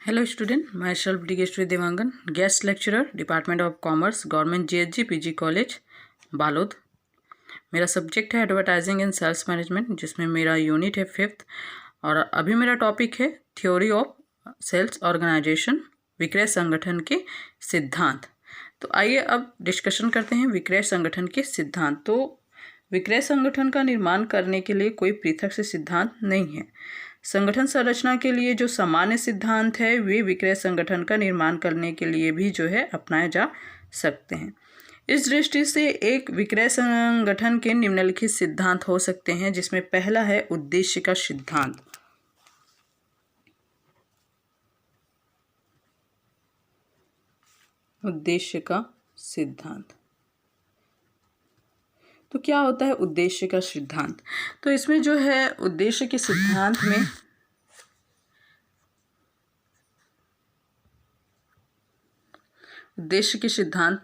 Hello student, myself Digeshwari Devangan, guest lecturer, Department of Commerce, Government GHG PG College, Balod. मेरा subject है advertising and sales management, जिसमें मेरा unit है 5th और अभी मेरा टॉपिक है थ्योरी ऑफ सेल्स ऑर्गेनाइजेशन, विक्रय संगठन के सिद्धांत। तो आइए अब डिस्कशन करते हैं विक्रय संगठन के सिद्धांत। तो विक्रय संगठन का निर्माण करने के लिए कोई पृथक से सिद्धांत नहीं है। संगठन संरचना के लिए जो सामान्य सिद्धांत है वे विक्रय संगठन का निर्माण करने के लिए भी जो है अपनाए जा सकते हैं। इस दृष्टि से एक विक्रय संगठन के निम्नलिखित सिद्धांत हो सकते हैं, जिसमें पहला है उद्देश्य का सिद्धांत। उद्देश्य का सिद्धांत। तो क्या होता है उद्देश्य का सिद्धांत? तो इसमें जो है उद्देश्य के सिद्धांत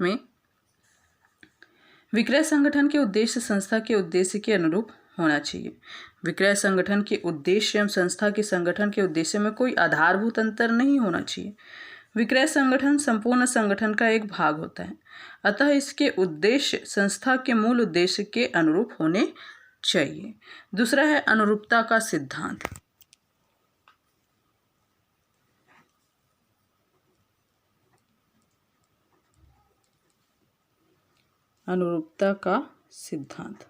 में विक्रय संगठन के उद्देश्य संस्था के उद्देश्य के अनुरूप होना चाहिए। विक्रय संगठन के उद्देश्य एवं संस्था के संगठन के उद्देश्य में कोई आधारभूत अंतर नहीं होना चाहिए। विक्रय संगठन संपूर्ण संगठन का एक भाग होता है, अतः इसके उद्देश्य संस्था के मूल उद्देश्य के अनुरूप होने चाहिए। दूसरा है अनुरूपता का सिद्धांत। अनुरूपता का सिद्धांत।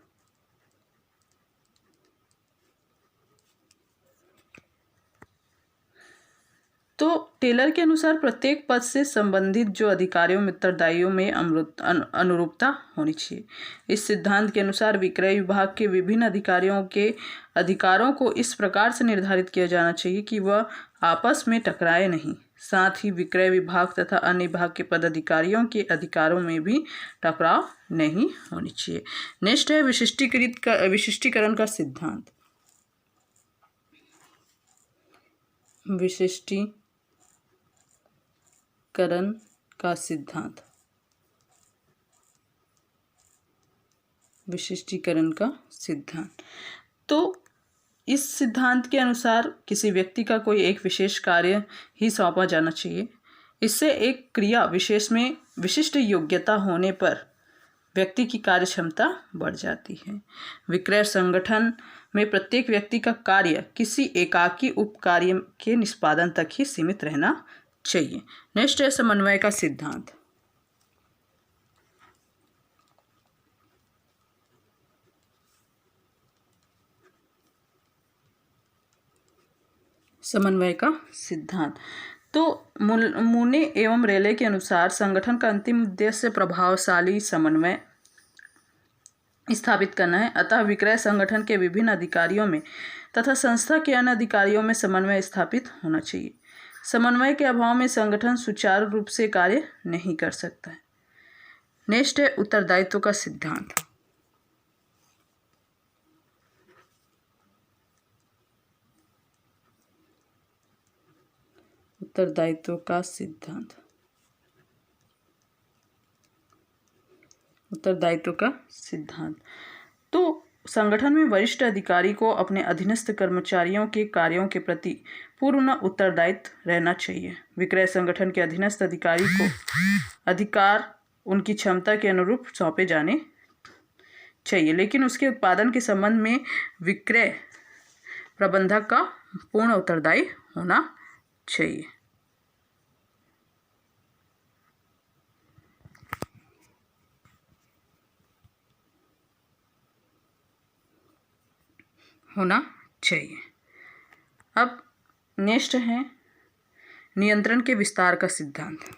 तो टेलर के अनुसार प्रत्येक पद से संबंधित जो अधिकारियों में उत्तरदायियों में अनुरूपता होनी चाहिए। इस सिद्धांत के अनुसार विक्रय विभाग के विभिन्न अधिकारियों के अधिकारों को इस प्रकार से निर्धारित किया जाना चाहिए कि वह आपस में टकराए नहीं। साथ ही विक्रय विभाग तथा अन्य विभाग के पदाधिकारियों के अधिकारों में भी टकराव नहीं होनी चाहिए। नेक्स्ट है विशिष्टीकरण का सिद्धांत। विशिष्टीकरण का सिद्धांत। विशिष्टीकरण का सिद्धांत। तो इस सिद्धांत के अनुसार किसी व्यक्ति का कोई एक विशेष कार्य ही सौंपा जाना चाहिए। इससे एक क्रिया विशेष में विशिष्ट योग्यता होने पर व्यक्ति की कार्य क्षमता बढ़ जाती है। विक्रय संगठन में प्रत्येक व्यक्ति का कार्य किसी एकाकी उपकार्य के निष्पादन तक ही सीमित रहना चाहिए। नेक्स्ट है समन्वय का सिद्धांत। समन्वय का सिद्धांत। तो मूने एवं रेले के अनुसार संगठन का अंतिम उद्देश्य प्रभावशाली समन्वय स्थापित करना है, अतः विक्रय संगठन के विभिन्न अधिकारियों में तथा संस्था के अन्य अधिकारियों में समन्वय स्थापित होना चाहिए। समन्वय के अभाव में संगठन सुचारू रूप से कार्य नहीं कर सकता है। नेक्स्ट है उत्तरदायित्व का सिद्धांत। उत्तरदायित्व का सिद्धांत। उत्तरदायित्व का सिद्धांत। तो संगठन में वरिष्ठ अधिकारी को अपने अधीनस्थ कर्मचारियों के कार्यों के प्रति पूर्ण उत्तरदायित्व रहना चाहिए। विक्रय संगठन के अधीनस्थ अधिकारी को अधिकार उनकी क्षमता के अनुरूप सौंपे जाने चाहिए, लेकिन उसके उत्पादन के संबंध में विक्रय प्रबंधक का पूर्ण उत्तरदायी होना चाहिए। अब नेक्स्ट है नियंत्रण के विस्तार का सिद्धांत।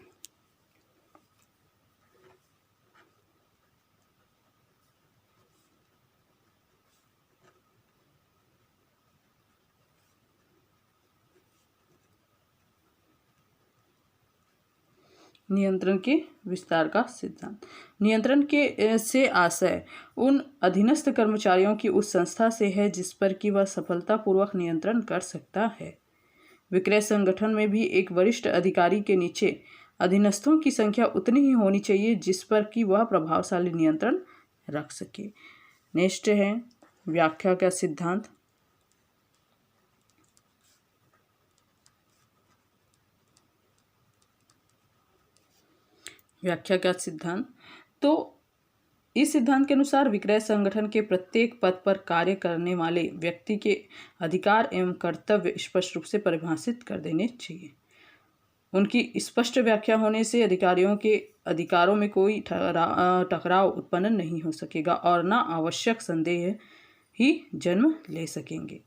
नियंत्रण के विस्तार का सिद्धांत। नियंत्रण के से आशय उन अधीनस्थ कर्मचारियों की उस संस्था से है जिस पर कि वह सफलतापूर्वक नियंत्रण कर सकता है। विक्रय संगठन में भी एक वरिष्ठ अधिकारी के नीचे अधीनस्थों की संख्या उतनी ही होनी चाहिए जिस पर कि वह प्रभावशाली नियंत्रण रख सके। नेक्स्ट है व्याख्या का सिद्धांत। व्याख्या का सिद्धांत। तो इस सिद्धांत के अनुसार विक्रय संगठन के प्रत्येक पद पर कार्य करने वाले व्यक्ति के अधिकार एवं कर्तव्य स्पष्ट रूप से परिभाषित कर देने चाहिए। उनकी स्पष्ट व्याख्या होने से अधिकारियों के अधिकारों में कोई टकराव उत्पन्न नहीं हो सकेगा और न आवश्यक संदेह ही जन्म ले सकेंगे।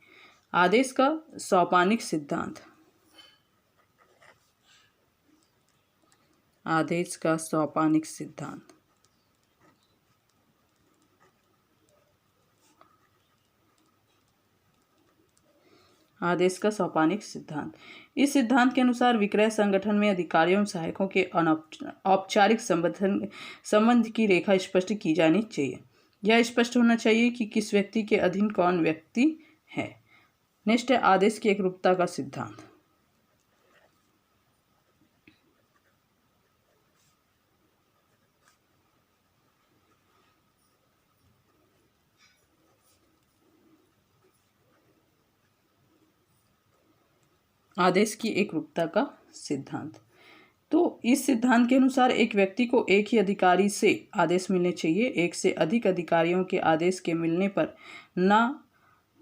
आदेश का सोपानिक सिद्धांत। आदेश का सोपानिक सिद्धांत। आदेश का सोपानिक सिद्धांत। इस सिद्धांत के अनुसार विक्रय संगठन में अधिकारियों एवं सहायकों के औपचारिक संबंध की रेखा स्पष्ट की जानी चाहिए। यह स्पष्ट होना चाहिए कि किस व्यक्ति के अधीन कौन व्यक्ति है। नेक्स्ट है आदेश की एकरूपता का सिद्धांत। आदेश की एकरूपता का सिद्धांत। तो इस सिद्धांत के अनुसार एक व्यक्ति को एक ही अधिकारी से आदेश मिलने चाहिए। एक से अधिक अधिकारियों के आदेश के मिलने पर ना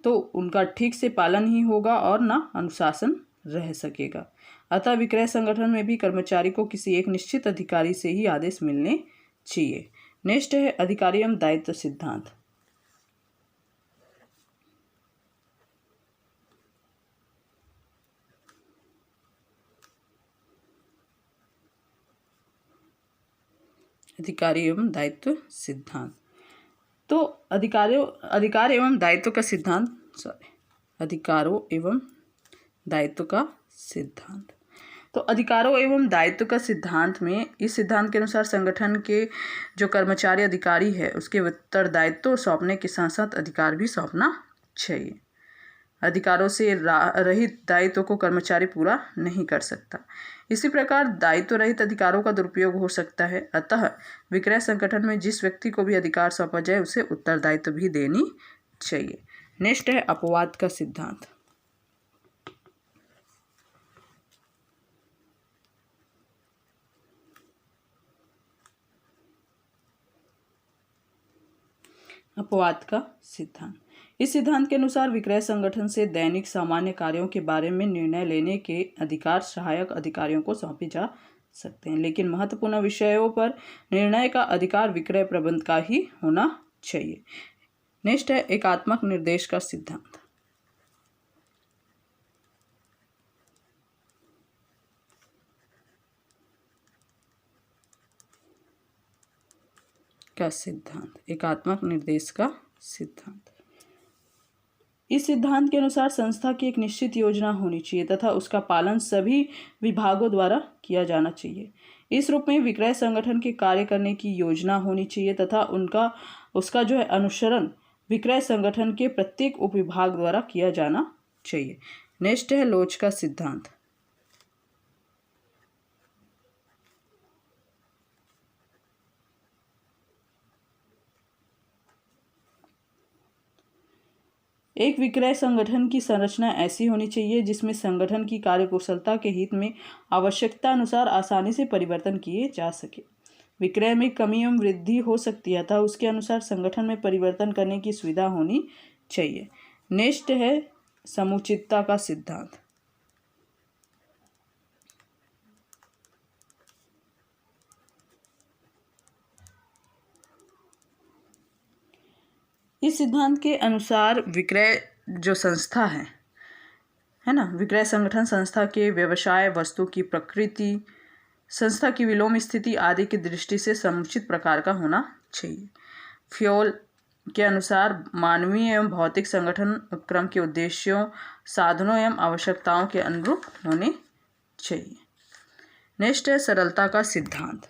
तो उनका ठीक से पालन ही होगा और ना अनुशासन रह सकेगा। अतः विक्रय संगठन में भी कर्मचारी को किसी एक निश्चित अधिकारी से ही आदेश मिलने चाहिए। नेक्स्ट है अधिकारी एवं दायित्व सिद्धांत। अधिकारी एवं दायित्व सिद्धांत। तो अधिकार एवं दायित्व का सिद्धांत अधिकारों एवं दायित्व का सिद्धांत। तो अधिकारों एवं दायित्व का सिद्धांत में इस सिद्धांत के अनुसार संगठन के जो कर्मचारी अधिकारी है उसके उत्तरदायित्व सौंपने के साथ साथ अधिकार भी सौंपना चाहिए। अधिकारों से रहित दायित्व को कर्मचारी पूरा नहीं कर सकता। इसी प्रकार दायित्व रहित अधिकारों का दुरुपयोग हो सकता है। अतः विक्रय संगठन में जिस व्यक्ति को भी अधिकार सौंपा जाए उसे उत्तरदायित्व भी देनी चाहिए। नेक्स्ट है अपवाद का सिद्धांत। अपवाद का सिद्धांत। इस सिद्धांत के अनुसार विक्रय संगठन से दैनिक सामान्य कार्यों के बारे में निर्णय लेने के अधिकार सहायक अधिकारियों को सौंपे जा सकते हैं, लेकिन महत्वपूर्ण विषयों पर निर्णय का अधिकार विक्रय प्रबंध का ही होना चाहिए। नेक्स्ट है एकात्मक निर्देश का सिद्धांत। एकात्मक निर्देश का सिद्धांत। इस सिद्धांत के अनुसार संस्था की एक निश्चित योजना होनी चाहिए तथा उसका पालन सभी विभागों द्वारा किया जाना चाहिए। इस रूप में विक्रय संगठन के कार्य करने की योजना होनी चाहिए तथा उसका जो है अनुसरण विक्रय संगठन के प्रत्येक उपविभाग द्वारा किया जाना चाहिए। नेक्स्ट है लोच का सिद्धांत। एक विक्रय संगठन की संरचना ऐसी होनी चाहिए जिसमें संगठन की कार्यकुशलता के हित में आवश्यकता अनुसार आसानी से परिवर्तन किए जा सके। विक्रय में कमी एवं वृद्धि हो सकती है अतः उसके अनुसार संगठन में परिवर्तन करने की सुविधा होनी चाहिए। नेक्स्ट है समुचितता का सिद्धांत। इस सिद्धांत के अनुसार विक्रय जो संस्था है ना, विक्रय संगठन संस्था के व्यवसाय, वस्तु की प्रकृति, संस्था की विलोम स्थिति आदि की दृष्टि से समुचित प्रकार का होना चाहिए। फ्योल के अनुसार मानवीय एवं भौतिक संगठन उपक्रम के उद्देश्यों, साधनों एवं आवश्यकताओं के अनुरूप होने चाहिए। नेक्स्ट है सरलता का सिद्धांत।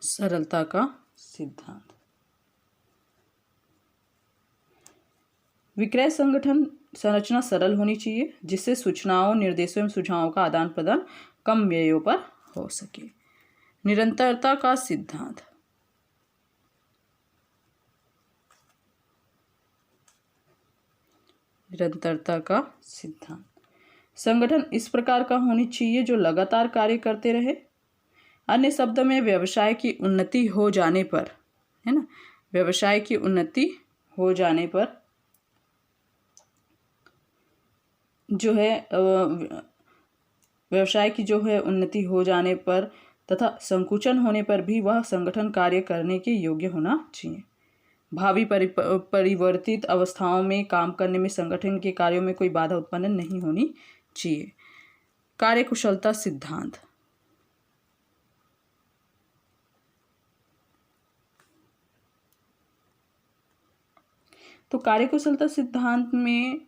सरलता का सिद्धांत। विक्रय संगठन संरचना सरल होनी चाहिए जिससे सूचनाओं, निर्देशों एवं सुझावों का आदान प्रदान कम व्ययों पर हो सके। निरंतरता का सिद्धांत। निरंतरता का सिद्धांत। संगठन इस प्रकार का होनी चाहिए जो लगातार कार्य करते रहे। अन्य शब्दों में व्यवसाय की उन्नति हो जाने पर, है ना, व्यवसाय की उन्नति हो जाने पर जो है व्यवसाय की जो है उन्नति हो जाने पर तथा संकुचन होने पर भी वह संगठन कार्य करने के योग्य होना चाहिए। भावी परिवर्तित अवस्थाओं में काम करने में संगठन के कार्यों में कोई बाधा उत्पन्न नहीं होनी चाहिए। कार्यकुशलता सिद्धांत। तो कार्यकुशलता सिद्धांत में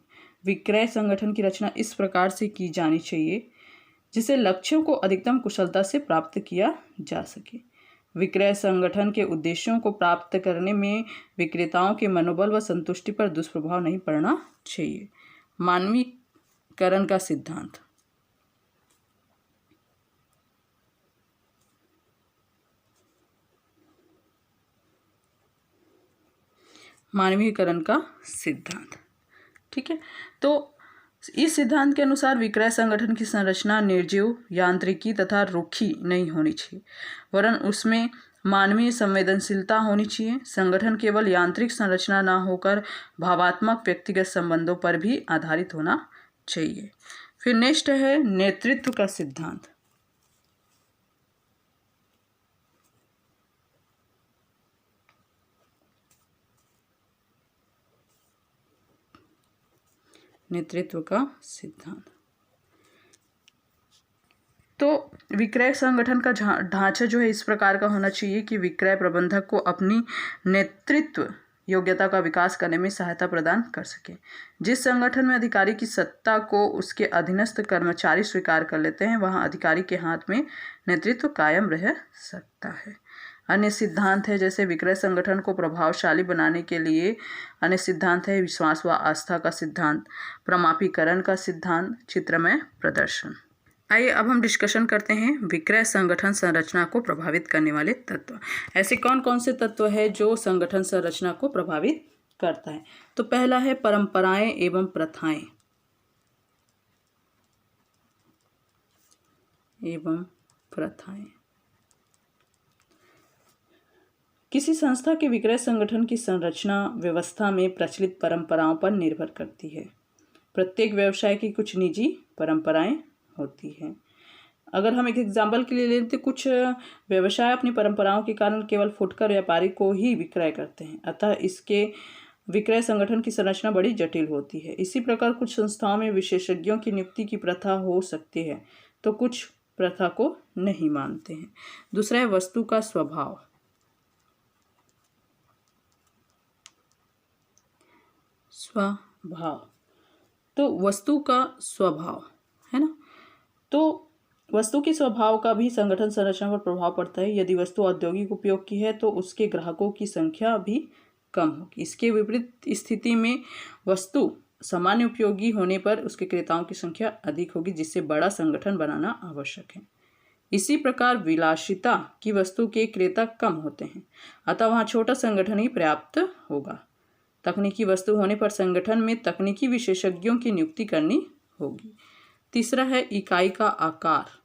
विक्रय संगठन की रचना इस प्रकार से की जानी चाहिए जिससे लक्ष्यों को अधिकतम कुशलता से प्राप्त किया जा सके। विक्रय संगठन के उद्देश्यों को प्राप्त करने में विक्रेताओं के मनोबल व संतुष्टि पर दुष्प्रभाव नहीं पड़ना चाहिए। मानवीकरण का सिद्धांत। मानवीकरण का सिद्धांत, ठीक है। तो इस सिद्धांत के अनुसार विक्रय संगठन की संरचना निर्जीव, यांत्रिकी तथा रुखी नहीं होनी चाहिए, वरन उसमें मानवीय संवेदनशीलता होनी चाहिए। संगठन केवल यांत्रिक संरचना ना होकर भावात्मक व्यक्तिगत संबंधों पर भी आधारित होना चाहिए। फिर नेक्स्ट है नेतृत्व का सिद्धांत। नेतृत्व का सिद्धांत। तो विक्रय संगठन का ढांचा जो है इस प्रकार का होना चाहिए कि विक्रय प्रबंधक को अपनी नेतृत्व योग्यता का विकास करने में सहायता प्रदान कर सके। जिस संगठन में अधिकारी की सत्ता को उसके अधीनस्थ कर्मचारी स्वीकार कर लेते हैं वहां अधिकारी के हाथ में नेतृत्व कायम रह सकता है। अन्य सिद्धांत है जैसे विक्रय संगठन को प्रभावशाली बनाने के लिए अन्य सिद्धांत है विश्वास व आस्था का सिद्धांत, प्रमापीकरण का सिद्धांत, चित्रमय प्रदर्शन। आइए अब हम डिस्कशन करते हैं विक्रय संगठन संरचना को प्रभावित करने वाले तत्व। ऐसे कौन कौन से तत्व है जो संगठन संरचना को प्रभावित करता है। तो पहला है परंपराएं एवं प्रथाएं किसी संस्था के विक्रय संगठन की संरचना व्यवस्था में प्रचलित परंपराओं पर निर्भर करती है। प्रत्येक व्यवसाय की कुछ निजी परंपराएं होती है। अगर हम एक एग्जाम्पल के लिए लेते, कुछ व्यवसाय अपनी परंपराओं के कारण केवल फुटकर व्यापारी को ही विक्रय करते हैं, अतः इसके विक्रय संगठन की संरचना बड़ी जटिल होती है। इसी प्रकार कुछ संस्थाओं में विशेषज्ञों की नियुक्ति की प्रथा हो सकती है तो कुछ प्रथा को नहीं मानते हैं। दूसरा है वस्तु का स्वभाव। तो वस्तु का स्वभाव है ना, तो वस्तु के स्वभाव का भी संगठन संरचना पर प्रभाव पड़ता है। यदि वस्तु औद्योगिक उपयोग की है तो उसके ग्राहकों की संख्या भी कम होगी। इसके विपरीत स्थिति में वस्तु सामान्य उपयोगी होने पर उसके क्रेताओं की संख्या अधिक होगी, जिससे बड़ा संगठन बनाना आवश्यक है। इसी प्रकार विलासिता की वस्तु के क्रेता कम होते हैं, अतः वहाँ छोटा संगठन ही पर्याप्त होगा। तकनीकी वस्तु होने पर संगठन में तकनीकी विशेषज्ञों की नियुक्ति करनी होगी। तीसरा है इकाई का आकार।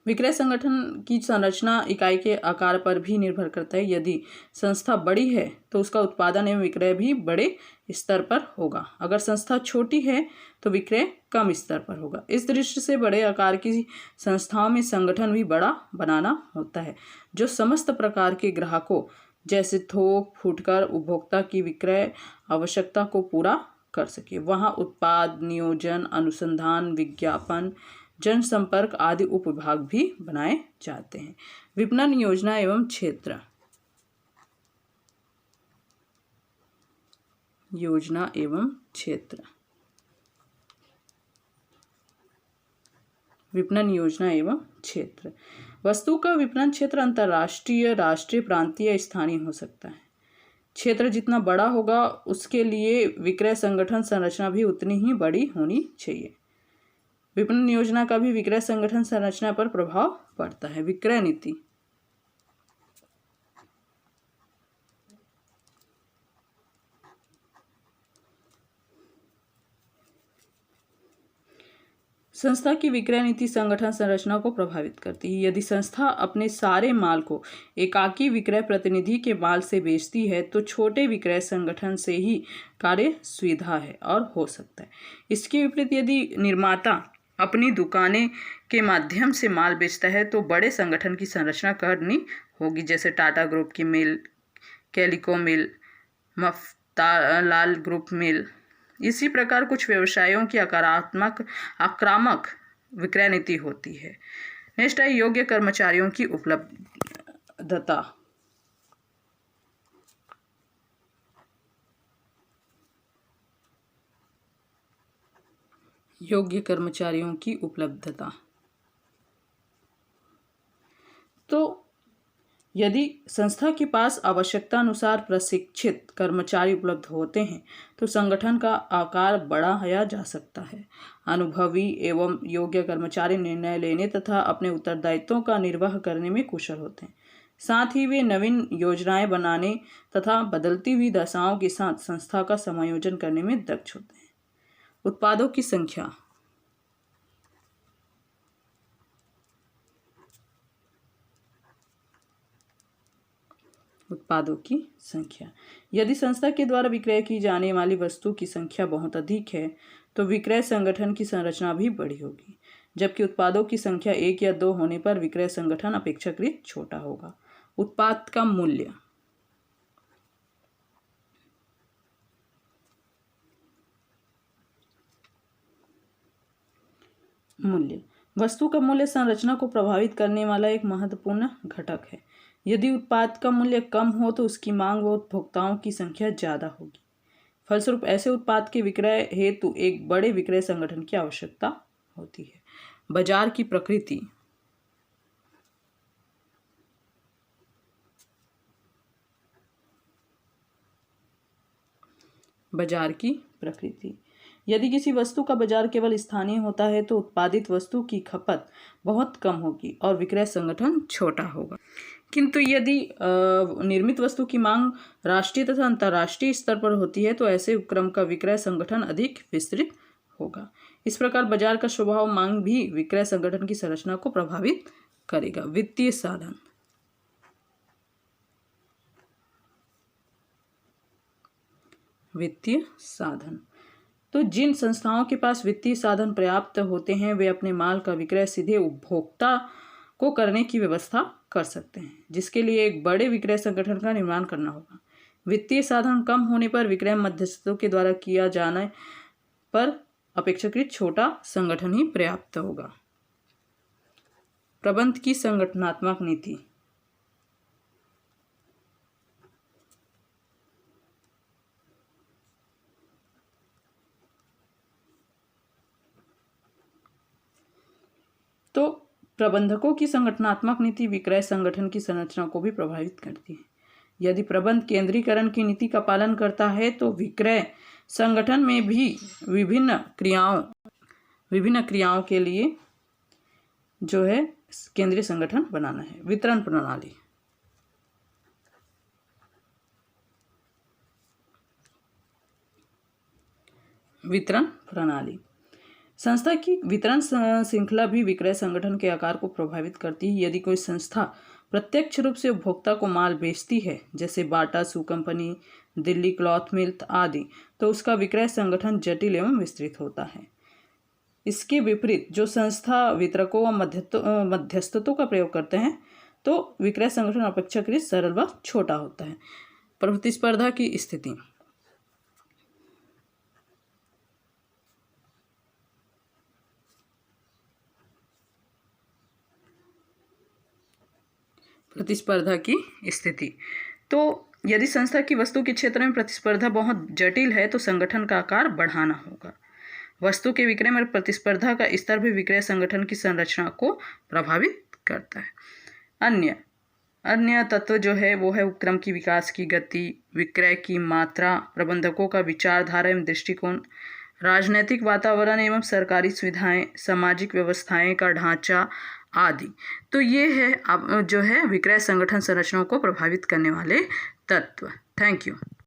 विक्रय संगठन की संरचना इकाई के आकार पर भी निर्भर करता है। यदि संस्था बड़ी है तो उसका उत्पादन एवं विक्रय भी बड़े स्तर पर होगा। अगर संस्था छोटी है तो विक्रय कम स्तर पर होगा। इस दृष्टि से बड़े आकार की संस्थाओं में संगठन भी बड़ा बनाना होता है जो समस्त प्रकार के ग्राहकों जैसे थोक, फुटकर, उपभोक्ता की विक्रय आवश्यकता को पूरा कर सके। वहाँ उत्पाद नियोजन, अनुसंधान, विज्ञापन, जनसंपर्क आदि उपविभाग भी बनाए जाते हैं। विपणन योजना एवं क्षेत्र। विपणन योजना एवं क्षेत्र। वस्तु का विपणन क्षेत्र अंतर्राष्ट्रीय, राष्ट्रीय, प्रांतीय या स्थानीय हो सकता है। क्षेत्र जितना बड़ा होगा उसके लिए विक्रय संगठन संरचना भी उतनी ही बड़ी होनी चाहिए। विपणन योजना का भी विक्रय संगठन संरचना पर प्रभाव पड़ता है। विक्रय नीति। संस्था की विक्रय नीति संगठन संरचना को प्रभावित करती है। यदि संस्था अपने सारे माल को एकाकी विक्रय प्रतिनिधि के माल से बेचती है तो छोटे विक्रय संगठन से ही कार्य सुविधा है और हो सकता है। इसके विपरीत यदि निर्माता अपनी दुकानें के माध्यम से माल बेचता है तो बड़े संगठन की संरचना करनी होगी, जैसे टाटा ग्रुप की मिल, कैलिको मिल, मफ्तालाल ग्रुप मिल। इसी प्रकार कुछ व्यवसायों की आक्रामक विक्रय नीति होती है। नेक्स्ट है योग्य कर्मचारियों की उपलब्धता। योग्य कर्मचारियों की उपलब्धता। तो यदि संस्था के पास आवश्यकता अनुसार प्रशिक्षित कर्मचारी उपलब्ध होते हैं तो संगठन का आकार बढ़ाया जा सकता है। अनुभवी एवं योग्य कर्मचारी निर्णय लेने तथा अपने उत्तरदायित्वों का निर्वाह करने में कुशल होते हैं। साथ ही वे नवीन योजनाएं बनाने तथा बदलती हुई दशाओं के साथ संस्था का समायोजन करने में दक्ष होते हैं। उत्पादों की संख्या। उत्पादों की संख्या। यदि संस्था के द्वारा विक्रय की जाने वाली वस्तु की संख्या बहुत अधिक है तो विक्रय संगठन की संरचना भी बड़ी होगी, जबकि उत्पादों की संख्या 1 या 2 होने पर विक्रय संगठन अपेक्षाकृत छोटा होगा। उत्पाद का मूल्य। वस्तु का मूल्य संरचना को प्रभावित करने वाला एक महत्वपूर्ण घटक है। यदि उत्पाद का मूल्य कम हो तो उसकी मांग व उपभोक्ताओं की संख्या ज़्यादा होगी। फलस्वरूप ऐसे उत्पाद के विक्रय हेतु एक बड़े विक्रय संगठन की आवश्यकता होती है। बाजार की प्रकृति। बाजार की प्रकृति। यदि किसी वस्तु का बाजार केवल स्थानीय होता है तो उत्पादित वस्तु की खपत बहुत कम होगी और विक्रय संगठन छोटा होगा। किंतु यदि निर्मित वस्तु की मांग राष्ट्रीय तथा अंतर्राष्ट्रीय स्तर पर होती है तो ऐसे उपक्रम का विक्रय संगठन अधिक विस्तृत होगा। इस प्रकार बाजार का स्वभाव मांग भी विक्रय संगठन की संरचना को प्रभावित करेगा। वित्तीय साधन। वित्तीय साधन। तो जिन संस्थाओं के पास वित्तीय साधन पर्याप्त होते हैं वे अपने माल का विक्रय सीधे उपभोक्ता को करने की व्यवस्था कर सकते हैं, जिसके लिए एक बड़े विक्रय संगठन का निर्माण करना होगा। वित्तीय साधन कम होने पर विक्रय मध्यस्थों के द्वारा किया जाने पर अपेक्षाकृत छोटा संगठन ही पर्याप्त होगा। प्रबंध की संगठनात्मक नीति। तो प्रबंधकों की संगठनात्मक नीति विक्रय संगठन की संरचना को भी प्रभावित करती है। यदि प्रबंध केंद्रीकरण की नीति का पालन करता है तो विक्रय संगठन में भी विभिन्न क्रियाओं के लिए जो है केंद्रीय संगठन बनाना है। वितरण प्रणाली। वितरण प्रणाली। संस्था की वितरण श्रृंखला भी विक्रय संगठन के आकार को प्रभावित करती है। यदि कोई संस्था प्रत्यक्ष रूप से उपभोक्ता को माल बेचती है, जैसे बाटा शू कंपनी, दिल्ली क्लॉथ मिल आदि, तो उसका विक्रय संगठन जटिल एवं विस्तृत होता है। इसके विपरीत जो संस्था वितरकों व मध्यस्थों का प्रयोग करते हैं तो विक्रय संगठन अपेक्षाकृत सरल व छोटा होता है। प्रतिस्पर्धा की स्थिति। प्रतिस्पर्धा की स्थिति। तो यदि संस्था की वस्तु के क्षेत्र में प्रतिस्पर्धा बहुत जटिल है तो संगठन का आकार बढ़ाना होगा। वस्तु के विक्रय में प्रतिस्पर्धा का स्तर भी विक्रय संगठन की संरचना को प्रभावित करता है। अन्य तत्व जो है वो है उपक्रम की विकास की गति, विक्रय की मात्रा, प्रबंधकों का विचारधारा एवं दृष्टिकोण, राजनैतिक वातावरण एवं सरकारी सुविधाएं, सामाजिक व्यवस्थाएं का ढांचा आदि। तो ये है अब जो है विक्रय संगठन संरचनाओं को प्रभावित करने वाले तत्व। Thank you.